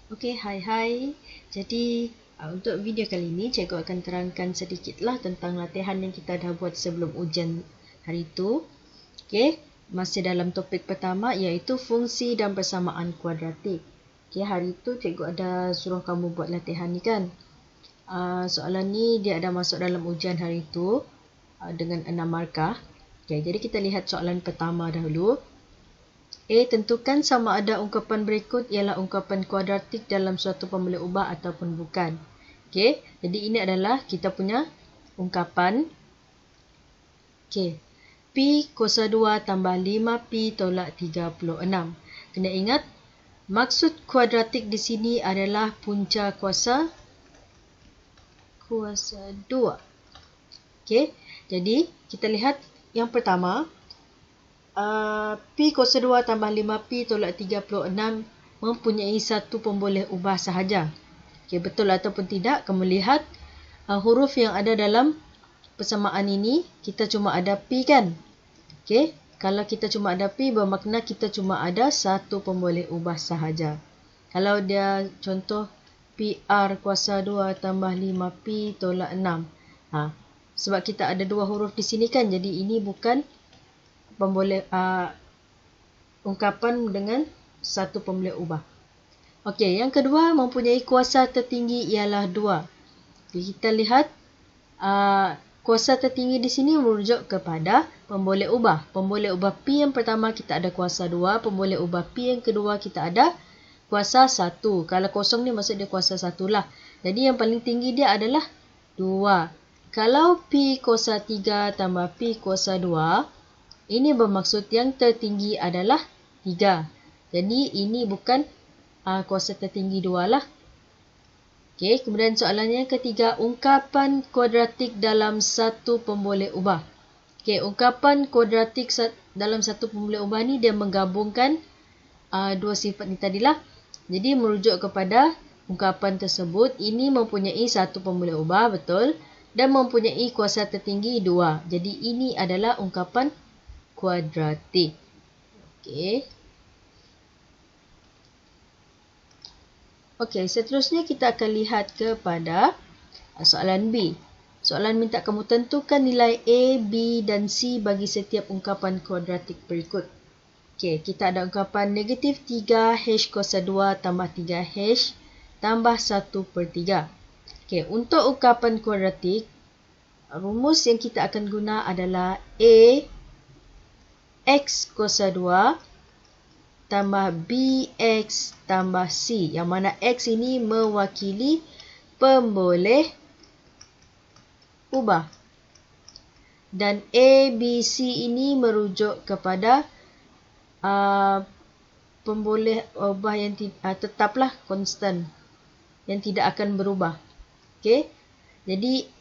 Okey, hai. Jadi, untuk video kali ini, cikgu akan terangkan sedikitlah tentang latihan yang kita dah buat sebelum ujian hari itu. Okey, masih dalam topik pertama iaitu fungsi dan persamaan kuadratik. Okey, hari itu cikgu ada suruh kamu buat latihan ni kan. Soalan ni dia ada masuk dalam ujian hari itu dengan 6 markah. Okey, jadi kita lihat soalan pertama dahulu. A. Tentukan sama ada ungkapan berikut ialah ungkapan kuadratik dalam suatu pemboleh ubah ataupun bukan. Okey, jadi ini adalah kita punya ungkapan. Okey, P kuasa 2 tambah 5P tolak 36. Kena ingat, maksud kuadratik di sini adalah punca kuasa 2. Okey, jadi kita lihat yang pertama. P kuasa 2 tambah 5P tolak 36 mempunyai satu pemboleh ubah sahaja. Okay, betul ataupun tidak, kamu lihat huruf yang ada dalam persamaan ini, kita cuma ada P kan? Okay, kalau kita cuma ada P, bermakna kita cuma ada satu pemboleh ubah sahaja. Kalau dia contoh PR kuasa 2 tambah 5P tolak 6. Sebab kita ada dua huruf di sini kan, jadi ini bukan pemboleh ungkapan dengan satu pemboleh ubah. Okey, yang kedua mempunyai kuasa tertinggi ialah 2. Okay, kita lihat kuasa tertinggi di sini merujuk kepada pemboleh ubah. Pemboleh ubah P yang pertama kita ada kuasa 2, pemboleh ubah P yang kedua kita ada kuasa 1. Kalau kosong ni maksud dia kuasa 1 lah. Jadi yang paling tinggi dia adalah 2. Kalau P kuasa 3 tambah P kuasa 2, ini bermaksud yang tertinggi adalah 3. Jadi ini bukan kuasa tertinggi 2 lah. Okey, kemudian soalan yang ketiga, ungkapan kuadratik dalam satu pemboleh ubah. Okey, ungkapan kuadratik dalam satu pemboleh ubah ni dia menggabungkan dua sifat ni tadilah. Jadi merujuk kepada ungkapan tersebut, ini mempunyai satu pemboleh ubah, betul, dan mempunyai kuasa tertinggi 2. Jadi ini adalah ungkapan kuadratik. Okey. Okey, seterusnya kita akan lihat kepada soalan B. Soalan minta kamu tentukan nilai A, B dan C bagi setiap ungkapan kuadratik berikut. Okey, kita ada ungkapan negatif 3H kuasa 2 tambah 3H tambah 1/3. Okey, untuk ungkapan kuadratik, rumus yang kita akan guna adalah A X kuasa 2 tambah BX tambah C. Yang mana X ini mewakili pemboleh ubah. Dan ABC ini merujuk kepada pemboleh ubah yang tetaplah konstan, yang tidak akan berubah. Okey. Jadi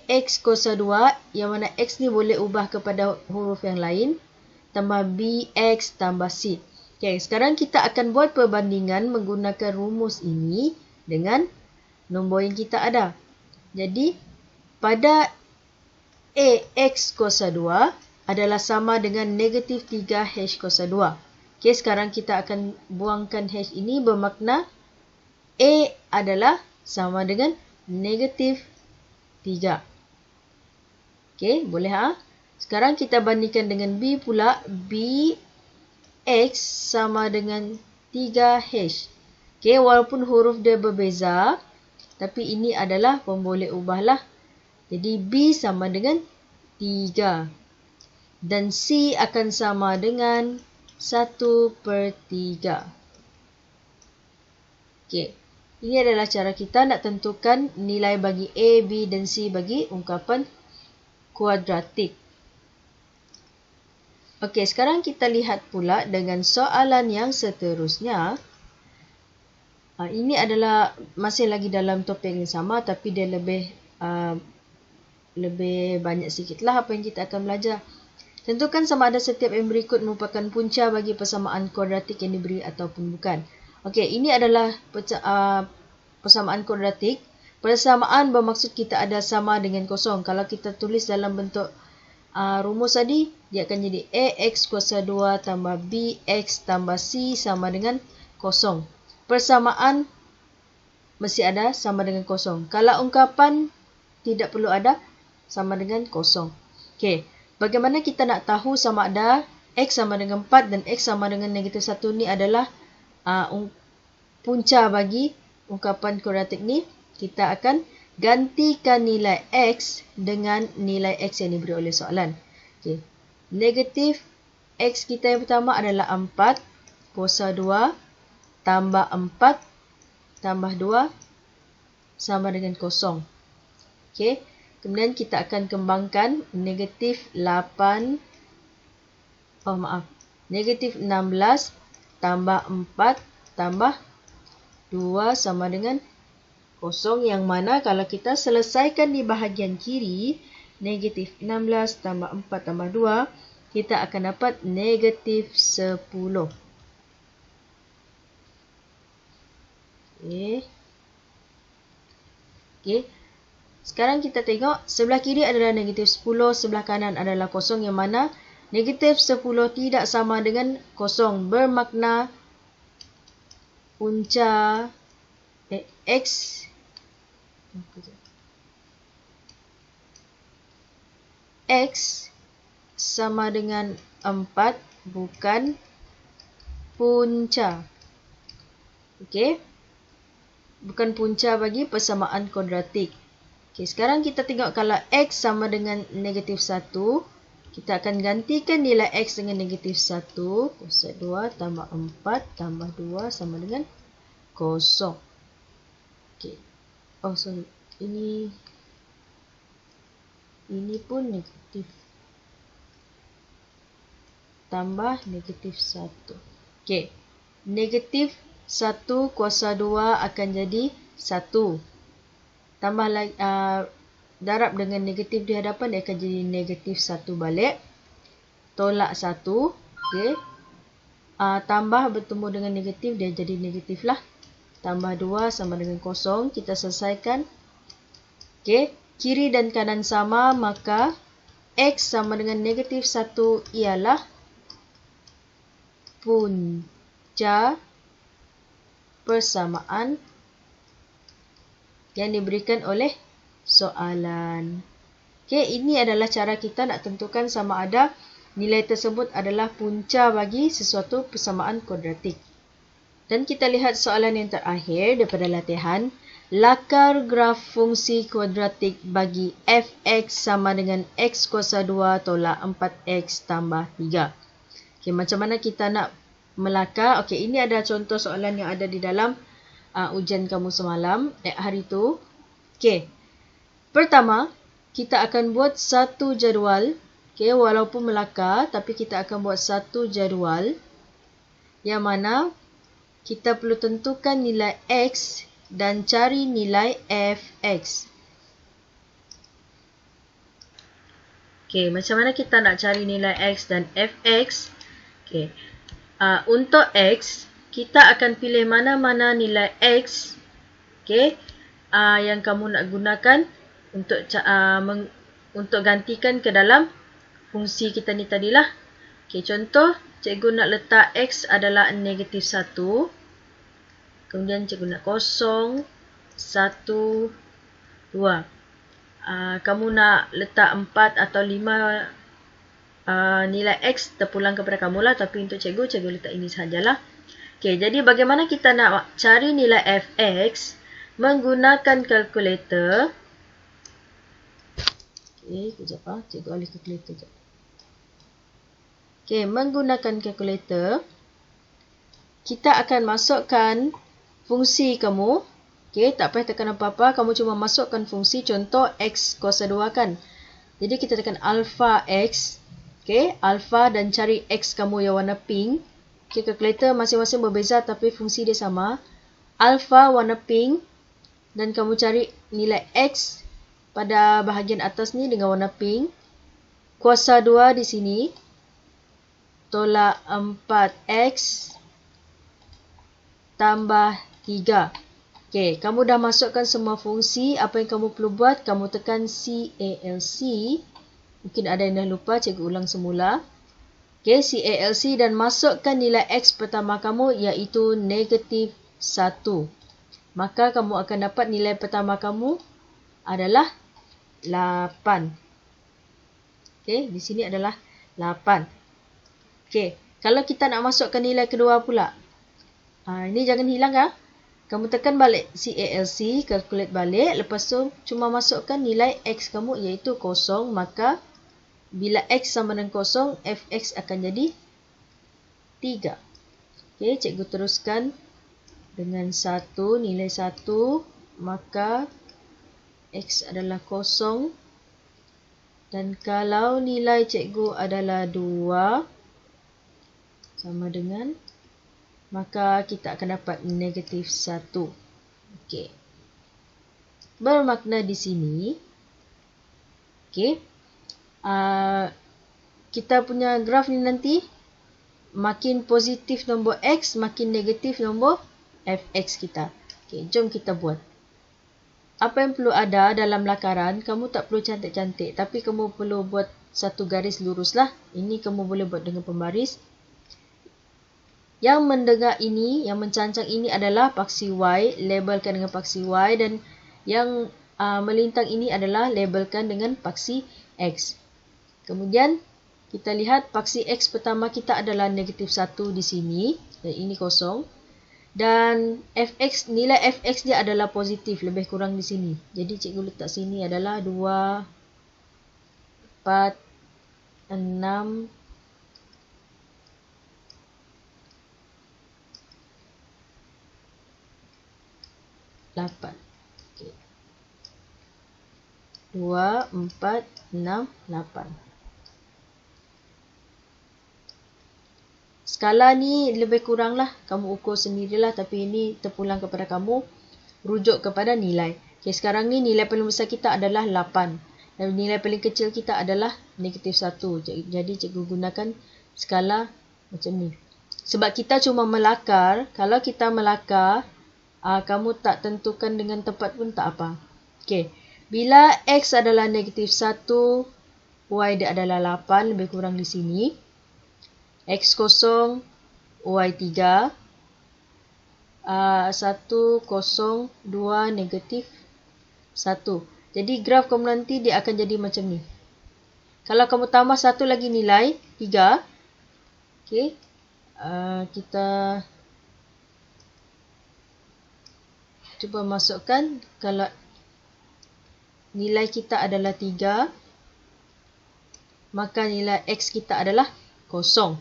X kuasa 2, yang mana X ni boleh ubah kepada huruf yang lain, tambah BX tambah C. Okay, sekarang kita akan buat perbandingan menggunakan rumus ini dengan nombor yang kita ada. Jadi, pada AX kuasa 2 adalah sama dengan negatif 3H kuasa 2. Okay, sekarang kita akan buangkan H ini, bermakna A adalah sama dengan negatif 3. Okey, boleh Sekarang kita bandingkan dengan B pula. BX sama dengan 3H. Okey, walaupun huruf dia berbeza, tapi ini adalah pemboleh ubah lah. Jadi B sama dengan 3. Dan C akan sama dengan 1/3. Okey. Ini adalah cara kita nak tentukan nilai bagi A, B dan C bagi ungkapan kuadratik. Okey, sekarang kita lihat pula dengan soalan yang seterusnya. Ini adalah masih lagi dalam topik yang sama, tapi dia lebih banyak sikitlah apa yang kita akan belajar. Tentukan sama ada setiap yang berikut merupakan punca bagi persamaan kuadratik yang diberi ataupun bukan. Okey, ini adalah persamaan kuadratik. Persamaan bermaksud kita ada sama dengan kosong. Kalau kita tulis dalam bentuk rumus tadi, dia akan jadi AX kuasa 2 tambah BX tambah C sama dengan kosong. persamaan mesti ada sama dengan kosong. Kalau ungkapan tidak perlu ada, sama dengan kosong. Okey, bagaimana kita nak tahu sama ada X sama dengan 4 dan X sama dengan negatif 1 ni adalah punca bagi ungkapan kuadratik ni? Kita akan gantikan nilai X dengan nilai X yang diberi oleh soalan. Okey, negatif X kita yang pertama adalah 4 kuasa 2 tambah 4 tambah 2 sama dengan kosong. Okey, kemudian kita akan kembangkan negatif 16 tambah 4 tambah 2 sama dengan kosong, yang mana kalau kita selesaikan di bahagian kiri, negatif 16 tambah 4 tambah 2, kita akan dapat negatif 10. Okey. Sekarang kita tengok sebelah kiri adalah negatif 10, sebelah kanan adalah kosong, yang mana negatif 10 tidak sama dengan kosong. Bermakna punca X sama dengan 4 bukan punca. Okey. Bukan punca bagi persamaan kuadratik. Okey, sekarang kita tengok kalau X sama dengan negatif 1, kita akan gantikan nilai X dengan negatif 1, kuasa 2 tambah 4 tambah 2 sama dengan kosong. Okey. Oh, sorry. Ini pun negatif. Tambah negatif 1. Okey. Negatif 1 kuasa 2 akan jadi 1. Tambah lagi, darab dengan negatif di hadapan, dia akan jadi negatif 1 balik. Tolak 1. Okay. Tambah bertemu dengan negatif, dia jadi negatif lah. Tambah 2 sama dengan kosong. Kita selesaikan. Okay. Kiri dan kanan sama, maka X sama dengan negatif 1 ialah punca persamaan yang diberikan oleh soalan. Okey, ini adalah cara kita nak tentukan sama ada nilai tersebut adalah punca bagi sesuatu persamaan kuadratik. Dan kita lihat soalan yang terakhir daripada latihan. Lakar graf fungsi kuadratik bagi f(x) sama dengan x kuasa 2 tolak 4x tambah 3. Okey, macam mana kita nak melakar? Okey, ini ada contoh soalan yang ada di dalam ujian kamu semalam, hari tu. Okey. Pertama, kita akan buat satu jadual. Okey, walaupun melakar, tapi kita akan buat satu jadual yang mana kita perlu tentukan nilai X dan cari nilai fx. Okey, macam mana kita nak cari nilai X dan fx? Okey. Untuk X, kita akan pilih mana-mana nilai X, okey, yang kamu nak gunakan untuk gantikan ke dalam fungsi kita ni tadilah. Okey, contoh, cikgu nak letak X adalah negatif 1. Kemudian cikgu nak kosong, 1, 2. Kamu nak letak 4 atau 5 nilai X terpulang kepada kamu lah. Tapi untuk cikgu letak ini sahajalah. Okey, jadi bagaimana kita nak cari nilai fx menggunakan kalkulator? Okey, kejap cikgu alih kalkulator sekejap. Okey, menggunakan kalkulator, kita akan masukkan fungsi kamu. Okey, tak payah tekan apa-apa, kamu cuma masukkan fungsi. Contoh x kuasa 2 kan. Jadi kita tekan alpha x. Okey, alpha dan cari x kamu yang warna pink. Okey, kalkulator masing-masing berbeza tapi fungsi dia sama. Alpha warna pink dan kamu cari nilai x pada bahagian atas ni dengan warna pink. Kuasa 2 di sini. Tolak 4x tambah 3. Okey, kamu dah masukkan semua fungsi. Apa yang kamu perlu buat? Kamu tekan CALC. Mungkin ada yang dah lupa, cikgu ulang semula. Okey, CALC dan masukkan nilai X pertama kamu iaitu negatif Maka kamu akan dapat nilai pertama kamu adalah 8. Okey, di sini adalah 8. Okey, kalau kita nak masukkan nilai kedua pula. Ini jangan hilang ya. Kamu tekan balik CALC, calculate balik. Lepas tu cuma masukkan nilai X kamu iaitu 0. Maka bila X sama dengan 0, Fx akan jadi 3. Okey, cikgu teruskan dengan 1, nilai 1. Maka X adalah 0. Dan kalau nilai cikgu adalah 2, sama dengan, maka kita akan dapat negatif 1. Okey. Bermakna di sini, okey, kita punya graf ni nanti, makin positif nombor X, makin negatif nombor Fx kita. Okey, jom kita buat. Apa yang perlu ada dalam lakaran, kamu tak perlu cantik-cantik, tapi kamu perlu buat satu garis lurus lah. Ini kamu boleh buat dengan pembaris. Yang mendengar ini, yang mencancang ini adalah paksi Y, labelkan dengan paksi Y, dan yang melintang ini adalah labelkan dengan paksi X. Kemudian kita lihat paksi X pertama kita adalah negatif 1 di sini, dan ini 0. Dan Fx, nilai Fx dia adalah positif, lebih kurang di sini. Jadi cikgu letak sini adalah 2, 4, 6, 8. Okay. 2, 4, 6, 8. Skala ni lebih kurang lah. Kamu ukur sendirilah. Tapi ini terpulang kepada kamu. Rujuk kepada nilai. Okay, sekarang ni nilai paling besar kita adalah 8. Dan nilai paling kecil kita adalah negatif 1. Jadi cikgu gunakan skala macam ni. Sebab kita cuma melakar. Kalau kita melakar, kamu tak tentukan dengan tepat pun tak apa. Okey. Bila X adalah negatif 1, Y dia adalah 8, lebih kurang di sini. X 0, Y 3. 1, 0, 2, negatif 1. Jadi graf kamu nanti dia akan jadi macam ni. Kalau kamu tambah satu lagi nilai, 3. Okey. Kita cuba masukkan. Kalau nilai kita adalah 3, maka nilai X kita adalah 0.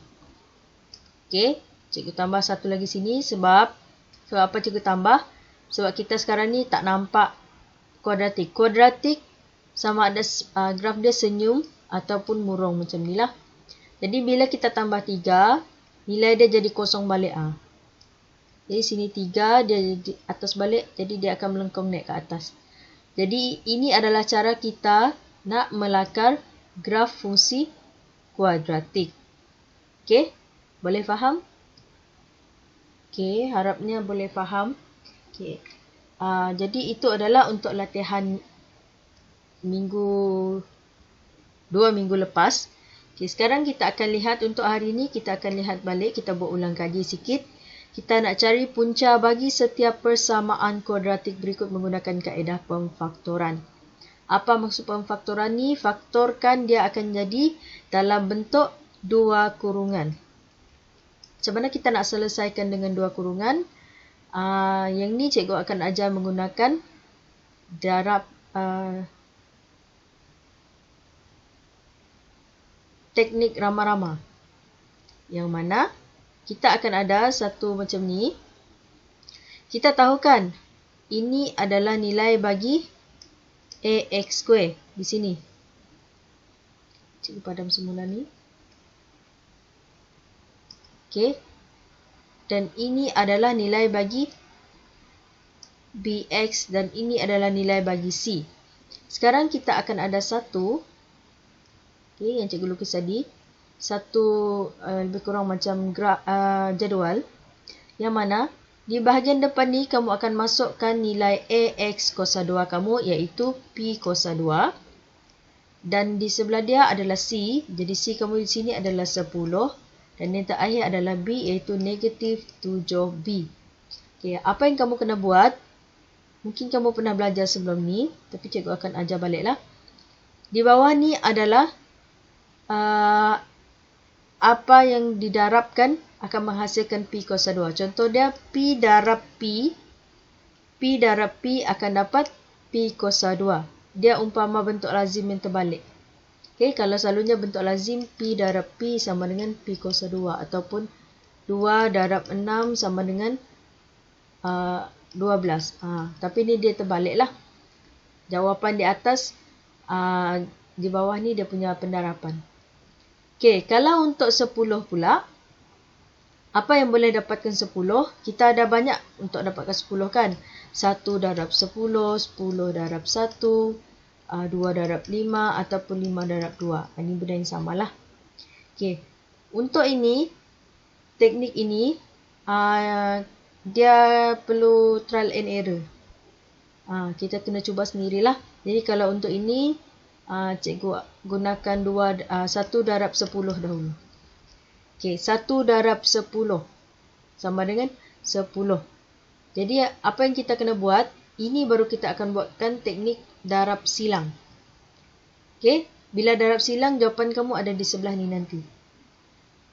Okey, cikgu tambah satu lagi sini. Sebab apa cikgu tambah? Sebab kita sekarang ni tak nampak kuadratik. Kuadratik sama ada graf dia senyum ataupun murung macam ni lah. Jadi bila kita tambah 3, nilai dia jadi 0 balik. Jadi sini 3, dia di atas balik, jadi dia akan melengkung naik ke atas. Jadi ini adalah cara kita nak melakar graf fungsi kuadratik. Okey, boleh faham? Okey, harapnya boleh faham. Okey. Jadi itu adalah untuk latihan 2 minggu lepas. Okey, sekarang kita akan lihat untuk hari ini, kita akan lihat balik, kita buat ulang kaji sikit. Kita nak cari punca bagi setiap persamaan kuadratik berikut menggunakan kaedah pemfaktoran. Apa maksud pemfaktoran ni? Faktorkan dia akan jadi dalam bentuk 2 kurungan. Macam mana kita nak selesaikan dengan 2 kurungan? Yang ni cikgu akan ajar menggunakan darab teknik rama-rama. Yang mana kita akan ada satu macam ni. Kita tahu kan, ini adalah nilai bagi AX square di sini. Cikgu padam semula ni. Okey. Dan ini adalah nilai bagi BX dan ini adalah nilai bagi C. Sekarang kita akan ada satu. Okey, yang cikgu lukis tadi. Satu lebih kurang macam jadual. Yang mana di bahagian depan ni kamu akan masukkan nilai AX kuasa 2 kamu iaitu P kuasa 2. Dan di sebelah dia adalah C. Jadi C kamu di sini adalah 10. Dan yang terakhir adalah B iaitu negatif 7B. Okay, apa yang kamu kena buat? Mungkin kamu pernah belajar sebelum ni, tapi cikgu akan ajar baliklah. Di bawah ni adalah apa yang didarabkan akan menghasilkan P kuasa 2. Contoh dia P darab P. P darab P akan dapat P kuasa 2. Dia umpama bentuk lazim yang terbalik. Okay, kalau selalunya bentuk lazim P darab P sama dengan P kuasa 2. Ataupun 2 darab 6 sama dengan 12. Tapi ni dia terbalik lah. Jawapan di atas, di bawah ni dia punya pendarapan. Okay, kalau untuk 10 pula, apa yang boleh dapatkan 10? Kita ada banyak untuk dapatkan 10 kan? 1 darab 10, 10 darab 1, 2 darab 5 ataupun 5 darab 2. Ini benda yang samalah. Okay, untuk ini, teknik ini, dia perlu trial and error. Kita kena cuba sendirilah. Jadi kalau untuk ini, cikgu gunakan 1 darab 10 dahulu. Okay, 1 darab 10 sama dengan 10. Jadi apa yang kita kena buat, ini baru kita akan buatkan teknik darab silang. Okay, bila darab silang, jawapan kamu ada di sebelah ni nanti.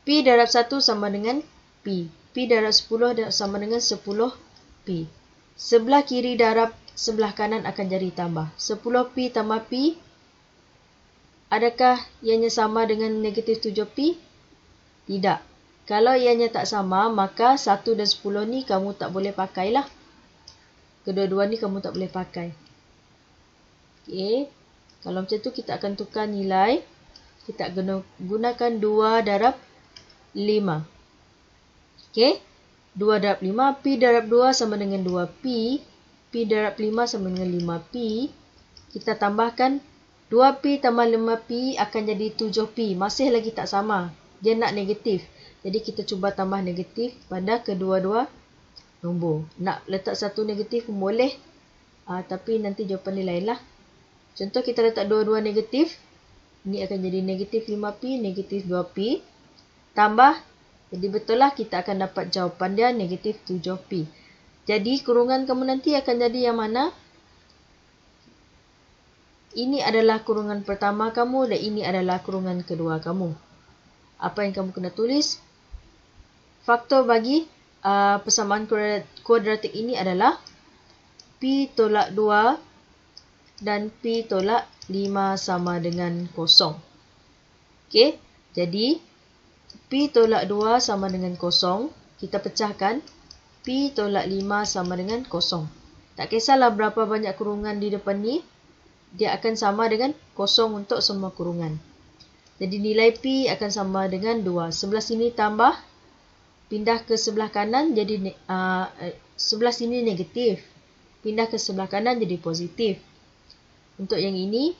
P darab 1 sama dengan P. P darab 10 sama dengan 10 P. Sebelah kiri darab sebelah kanan akan jadi tambah. 10 P tambah P. Adakah ianya sama dengan negatif 7P? Tidak. Kalau ianya tak sama, maka 1 dan 10 ni kamu tak boleh pakailah. Kedua-dua ni kamu tak boleh pakai. Okay. Kalau macam tu, kita akan tukar nilai. Kita gunakan 2 darab 5. Okay. 2 darab 5. P darab 2 sama dengan 2P. P darab 5 sama dengan 5P. Kita tambahkan 2P tambah 5P akan jadi 7P. Masih lagi tak sama. Dia nak negatif. Jadi kita cuba tambah negatif pada kedua-dua nombor. Nak letak satu negatif pun boleh. Tapi nanti jawapan dia lain lah. Contoh kita letak dua-dua negatif. Ini akan jadi negatif 5P, negatif 2P. Tambah. Jadi betul lah kita akan dapat jawapan dia negatif 7P. Jadi kurungan kamu nanti akan jadi yang mana? Ini adalah kurungan pertama kamu dan ini adalah kurungan kedua kamu. Apa yang kamu kena tulis? Faktor bagi persamaan kuadratik ini adalah P tolak 2 dan P tolak 5 sama dengan 0. Okey, jadi P tolak 2 sama dengan 0. Kita pecahkan. P tolak 5 sama dengan 0. Tak kisahlah berapa banyak kurungan di depan ni. Dia akan sama dengan 0 untuk semua kurungan. Jadi nilai P akan sama dengan 2. Sebelah sini tambah. Pindah ke sebelah kanan jadi sebelah sini negatif. Pindah ke sebelah kanan jadi positif. Untuk yang ini,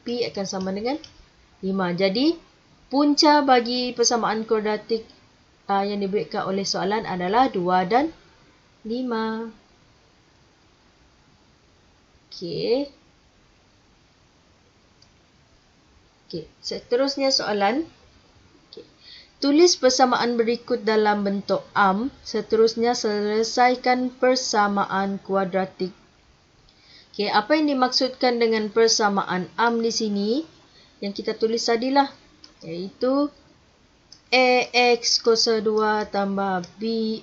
P akan sama dengan 5. Jadi, punca bagi persamaan kuadratik yang diberikan oleh soalan adalah 2 dan 5. Okey. Okey, seterusnya soalan. Okay. Tulis persamaan berikut dalam bentuk am. Seterusnya selesaikan persamaan kuadratik. Okey, apa yang dimaksudkan dengan persamaan am di sini? Yang kita tulis tadilah. Iaitu AX kuasa 2 tambah B.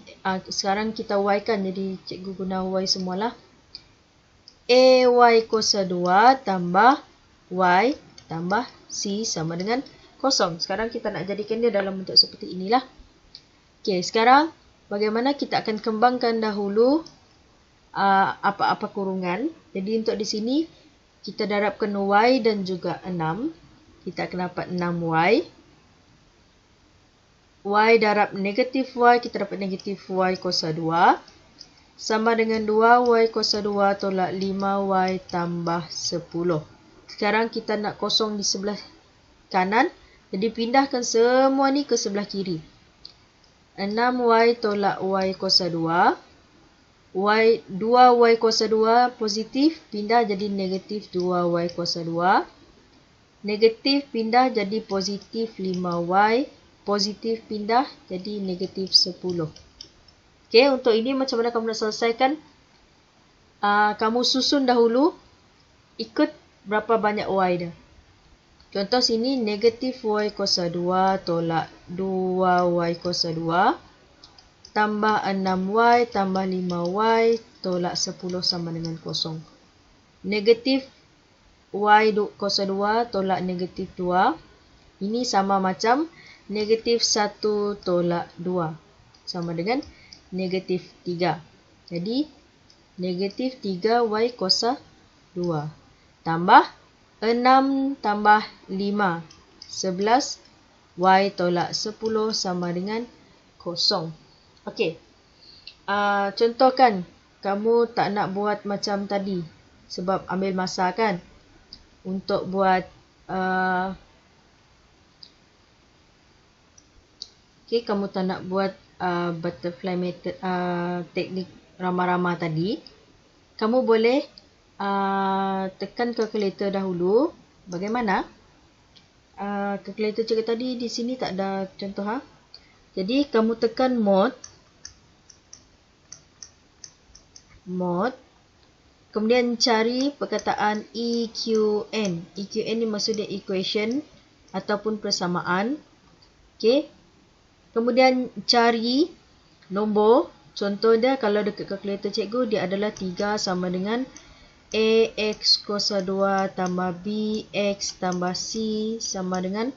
Sekarang kita Y kan. Jadi cikgu guna Y semualah. AY kuasa 2 tambah Y tambah C sama dengan 0. Sekarang kita nak jadikan dia dalam bentuk seperti inilah. Okey, sekarang bagaimana kita akan kembangkan dahulu apa-apa kurungan. Jadi untuk di sini kita darabkan Y dan juga 6. Kita akan dapat 6Y. Y darab negatif Y, kita dapat negatif Y kuasa 2. Sama dengan 2Y kuasa 2 tolak 5Y tambah 10. Sekarang kita nak kosong di sebelah kanan. Jadi pindahkan semua ni ke sebelah kiri. 6Y tolak Y kuasa 2. 2Y kuasa 2 positif. Pindah jadi negatif 2Y kuasa 2. Negatif pindah jadi positif 5Y. Positif pindah jadi negatif 10. Okey, untuk ini macam mana kamu nak selesaikan? Kamu susun dahulu ikut berapa banyak y dia. Contoh sini negatif y kuasa 2 tolak 2y kuasa 2 tambah 6y tambah 5y tolak 10 sama dengan 0. Negatif y kuasa 2 tolak negatif 2. Ini sama macam negatif 1 tolak 2. Sama dengan negatif 3. Jadi, negatif 3y kuasa 2. Tambah 6 tambah 5. 11 y tolak 10 sama dengan 0. Okey. Contohkan, kamu tak nak buat macam tadi. Sebab ambil masa kan. Untuk buat okey, kamu tak nak buat butterfly method, teknik ramah-ramah tadi. Kamu boleh tekan kalkulator dahulu. Bagaimana? Kalkulator cakap tadi di sini tak ada contoh. Jadi kamu tekan mod. Kemudian cari perkataan EQN. EQN ni maksudnya equation ataupun persamaan. Okey. Kemudian cari nombor. Contoh dia kalau dekat kalkulator cikgu dia adalah 3 sama dengan AX kuasa 2 tambah BX tambah C sama dengan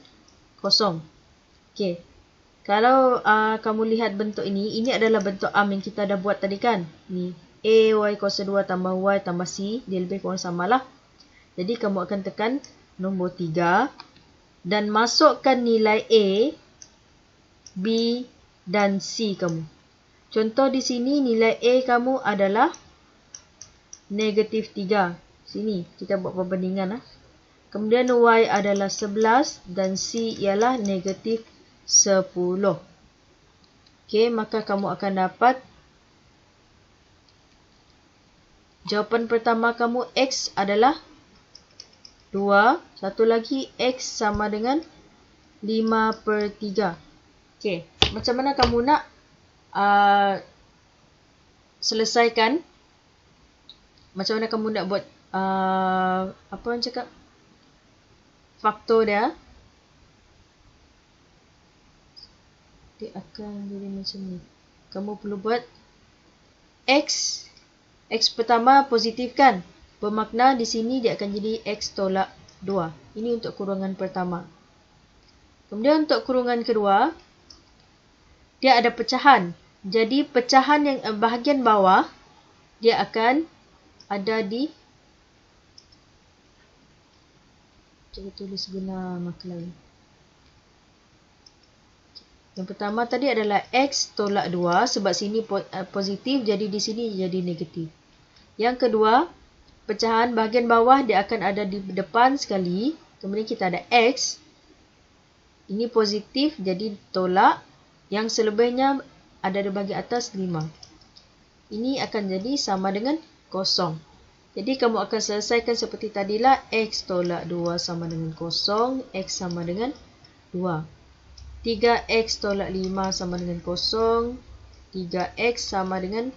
0. Okey. Kalau kamu lihat bentuk ini adalah bentuk arm yang kita dah buat tadi kan. Ni A Y kuasa 2 tambah Y tambah C. Dia lebih kurang samalah. Jadi kamu akan tekan nombor 3. Dan masukkan nilai A, B dan C kamu. Contoh di sini nilai A kamu adalah negatif 3. Sini kita buat perbandingan. Kemudian Y adalah 11 dan C ialah negatif 10. Okey, maka kamu akan dapat jawapan pertama kamu X adalah 2. Satu lagi X sama dengan 5/3. Okey, macam mana kamu nak selesaikan? Macam mana kamu nak buat apa orang cakap? Faktor dia. Dia akan jadi macam ni. Kamu perlu buat X. X pertama positif kan? Bermakna di sini dia akan jadi X tolak 2. Ini untuk kurungan pertama. Kemudian untuk kurungan kedua, dia ada pecahan. Jadi pecahan yang bahagian bawah, dia akan ada di... Cuba tulis guna marker lain. Yang pertama tadi adalah X tolak 2. Sebab sini positif, jadi di sini jadi negatif. Yang kedua, pecahan bahagian bawah dia akan ada di depan sekali. Kemudian kita ada X. Ini positif, jadi tolak. Yang selebihnya ada di bahagian atas 5. Ini akan jadi sama dengan 0. Jadi kamu akan selesaikan seperti tadilah. X tolak 2 sama dengan 0. X sama dengan 2. 3X tolak 5 sama dengan 0. 3X sama dengan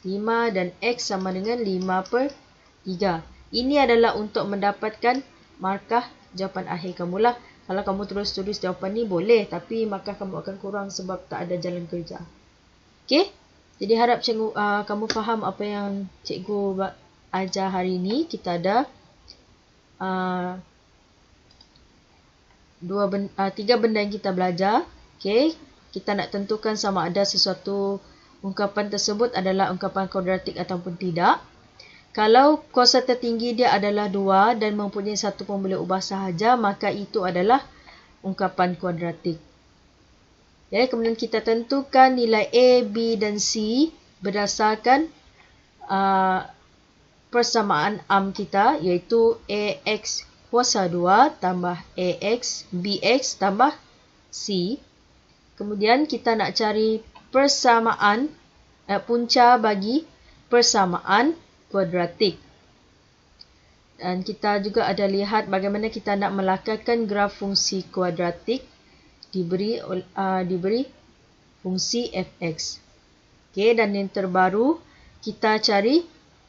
5 dan X sama dengan 5/3. Ini adalah untuk mendapatkan markah jawapan akhir kamu lah. Kalau kamu terus tulis jawapan ni boleh, tapi markah kamu akan kurang sebab tak ada jalan kerja. Okey? Jadi harap cikgu, kamu faham apa yang cikgu ajar hari ini. Kita ada 3 benda yang kita belajar. Okey? Kita nak tentukan sama ada sesuatu ungkapan tersebut adalah ungkapan kuadratik ataupun tidak. Kalau kuasa tertinggi dia adalah 2 dan mempunyai satu pemboleh ubah sahaja, maka itu adalah ungkapan kuadratik. Okay, kemudian kita tentukan nilai A, B dan C berdasarkan persamaan arm kita, iaitu AX kuasa 2 tambah AX, BX tambah C. Kemudian kita nak cari persamaan, punca bagi persamaan kuadratik. Dan kita juga ada lihat bagaimana kita nak melakarkan graf fungsi kuadratik diberi fungsi fx. Okey, dan yang terbaru, kita cari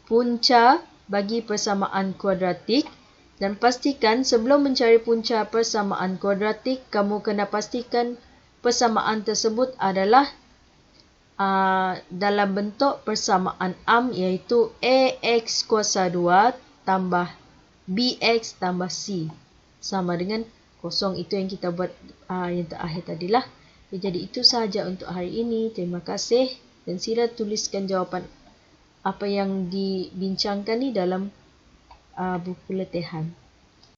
punca bagi persamaan kuadratik. Dan pastikan sebelum mencari punca persamaan kuadratik, kamu kena pastikan persamaan tersebut adalah dalam bentuk persamaan am, iaitu AX kuasa 2 tambah BX tambah C. Sama dengan kosong. Itu yang kita buat yang terakhir tadilah. Jadi itu sahaja untuk hari ini. Terima kasih. Dan sila tuliskan jawapan apa yang dibincangkan ni dalam buku latihan.